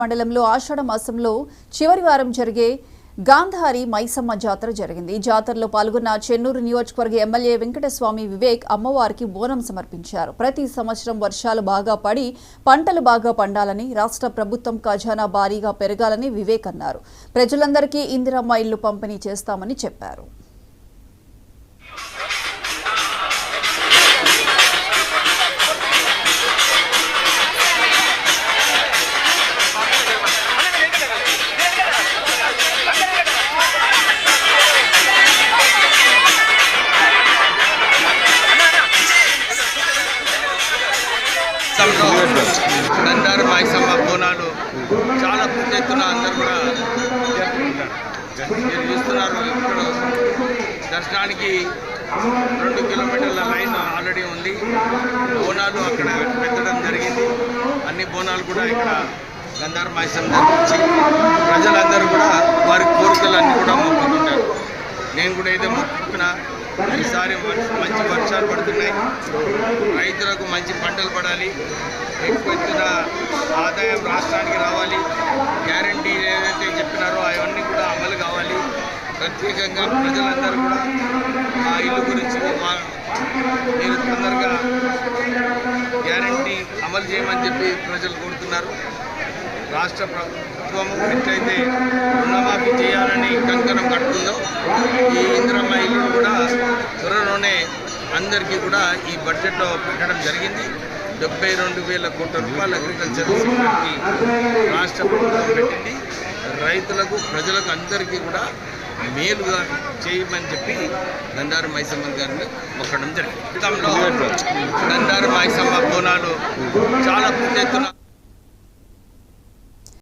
మండలంలో ఆషాఢ మాసంలో చివరి వారం జరిగే గాంధారి మైసమ్మ జాతర జరిగింది. ఈ జాతరలో పాల్గొన్న చెన్నూరు నియోజకవర్గ ఎమ్మెల్యే వెంకటస్వామి వివేక్ అమ్మవారికి బోనం సమర్పించారు. ప్రతి సంవత్సరం వర్షాలు బాగా పడి పంటలు బాగా పండాలని, రాష్ట్ర ప్రభుత్వం ఖజానా భారీగా పెరగాలని వివేక్ అన్నారు. ప్రజలందరికీ ఇందిరమ్మ ఇల్లు పంపిణీ చేస్తామని చెప్పారు. గంధారి మైసమ్మ బోనాలు చాలా పెద్ద ఎత్తున అందరూ కూడా మీరు చూస్తున్నారు. ఇప్పుడు దర్శనానికి 2 కిలోమీటర్ల లైన్ ఆల్రెడీ ఉంది. బోనాలు అక్కడ పెట్టడం జరిగింది. అన్ని బోనాలు కూడా ఇక్కడ గంధారి మైసమ్మ దగ్గరించి ప్రజలందరూ కూడా వారి కోరికలన్నీ కూడా మొక్కుకుంటారు. నేను కూడా ఏదో మొక్కుకున్నా. ఈసారి మంచి వర్షాలు పడుతున్నాయి, రైతులకు మంచి పంటలు పడాలి, ఎక్కువ ఎత్తున ఆదాయం రాష్ట్రానికి రావాలి, గ్యారంటీ ఏదైతే చెప్పినారో అవన్నీ కూడా అమలు కావాలి. ప్రత్యేకంగా ప్రజలందరూ కూడా ఆ ఇల్లు గురించి మీరు తొందరగా గ్యారంటీ అమలు చేయమని చెప్పి ప్రజలు కోరుతున్నారు. రాష్ట్ర ప్రభుత్వం ఎట్లయితే రుణమాఫీ చేయాలని కంకణం కట్టుకుందో, ఈ ఇందిరమ్మ ఇల్లు కూడా త్వరలోనే అందరికీ కూడా ఈ బడ్జెట్లో పెట్టడం జరిగింది. 72,000 కోట్ల రూపాయల అగ్రికల్చర్ సెక్టర్కి రాష్ట్ర ప్రభుత్వం పెట్టింది. రైతులకు, ప్రజలకు అందరికీ కూడా మేలుగా చేయమని చెప్పి గంధారి మైసమ్మ గారిని మొక్కడం జరిగింది. గతంలో గంధారి మైసమ్మ బోనాలు చాలా పెద్ద ఎత్తున